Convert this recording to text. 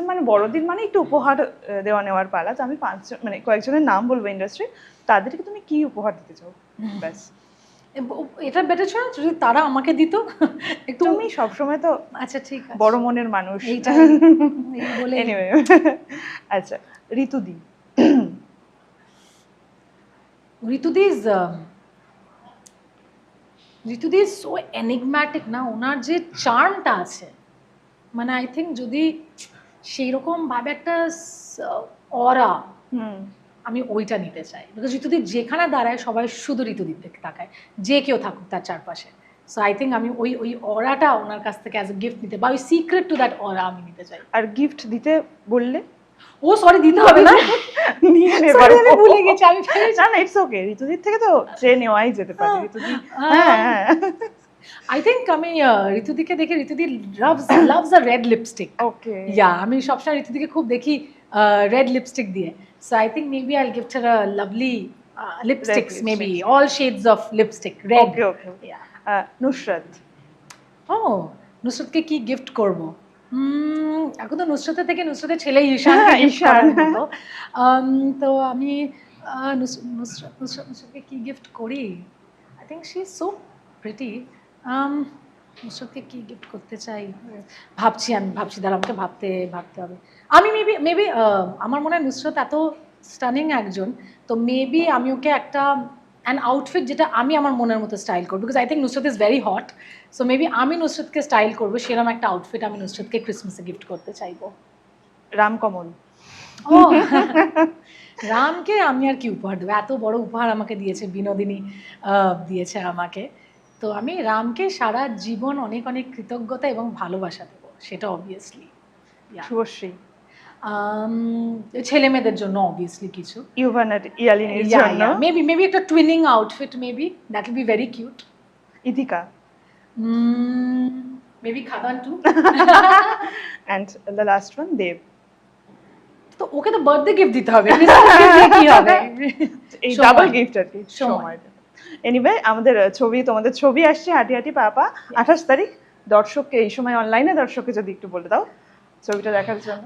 মানে বড়দিন মানে একটু উপহার দেওয়া নেওয়ার পালা। তো আমি মানে কয়েকজনের নাম বলবো ইন্ডাস্ট্রি, তাদেরকে তুমি কি উপহার দিতে চাও? ব্যাস। এটা বেটার ছিল যদি তারা আমাকে দিত একটু। তুমি সবসময় তো আচ্ছা ঠিক আছে, বড় মনের মানুষ। এইটাই এই বলে এনিওয়ে, আচ্ছা ঋতুদি। ঋতুদি সো এনিগম্যাটিক না, ওনার যে চার্মটা আছে, মানে আই থিঙ্ক যদি সেইরকম ভাবে একটা অরা, আমি ওইটা নিতে চাই। বিকজ ঋতুদীপ যেখানে দাঁড়ায় সবাই শুধু ঋতুদীপ থেকে তাকায়, যে কেউ থাকুক তার চারপাশে। সো আই থিঙ্ক আমি ওই অরাটা ওনার কাছ থেকে অ্যাজ এ গিফট নিতে, বা ওই সিক্রেট টু দ্যাট অরা আমি নিতে চাই। আর গিফট দিতে বললে? ও সরি, দিতে হবে না, নিয়ে নে Sorry, আমি ভুলে গেছি, আমি না না, ইটস ওকে। ঋতুদির থেকে তো ট্রে নেওয়াই যেতে পারে। ঋতুদি, হ্যাঁ হ্যাঁ। আই থিঙ্ক আমি ঋতুদিকে দেখে, Ritudi loves a red lipstick. Okay. Yeah, আমি সবসময় ঋতুদিকে খুব দেখি রেড লিপস্টিক দিয়ে। So I think maybe I'll gift her a lovely lipsticks, maybe all shades of lipstick red. Okay okay. Nusrat. ও, নুসরাতকে কি গিফট করব? এখন তো নুসরাতের থেকে নুসরাতের ছেলে ঈশানকে গিফট করার মতো। তো আমি নুসরাতকে কি গিফট করি? I think she is so pretty. নুসরাতকে কি গিফট করতে চাই, ভাবছি দাঁড়া, আমাকে ভাবতে হবে। আমি মেবি আমার মনে হয় নুসরাত এত স্টানিং একজন, তো মেবি আমি ওকে একটা অ্যান আউটফিট যেটা আমি আমার মনের মতো স্টাইল করবো, because I think Nusrat is very hot. So maybe আমি নুসরাতকে স্টাইল করবো, সেরকম একটা আউটফিট আমি নুসরাতকে ক্রিসমাসে গিফট করতে চাইবো। রামকমল। ও, রামকে আমি আর কি উপহার দেবো? এত বড় উপহার আমাকে দিয়েছে বিনোদিনী, দিয়েছে আমাকে। তো আমি রামকে সারা জীবন অনেক অনেক কৃতজ্ঞতা এবং ভালোবাসা দেবো, সেটা অবভিয়াসলি। শুভশ্রী। ছেলে মেয়েদের জন্য অবভিয়াসলি কিছু, ইউভান আর ইয়ালিনের জন্য মেবি একটা twinning outfit, maybe that will be very cute. Ethika. Maybe Khadaan too. And the last one Dev. তো ওকে তো বার্থডে গিফট দিতে হবে, কি হবে? এই ডাবল গিফট আর কি, সময়। এনিওয়ে, আমাদের ছবি, তোমাদের ছবি আসছে হাঁটি হাঁটি পাপা 28 তারিখ। দর্শককে এই সময় অনলাইনে দর্শককে যদি একটু বলে দাও ছবিটা দেখার জন্য।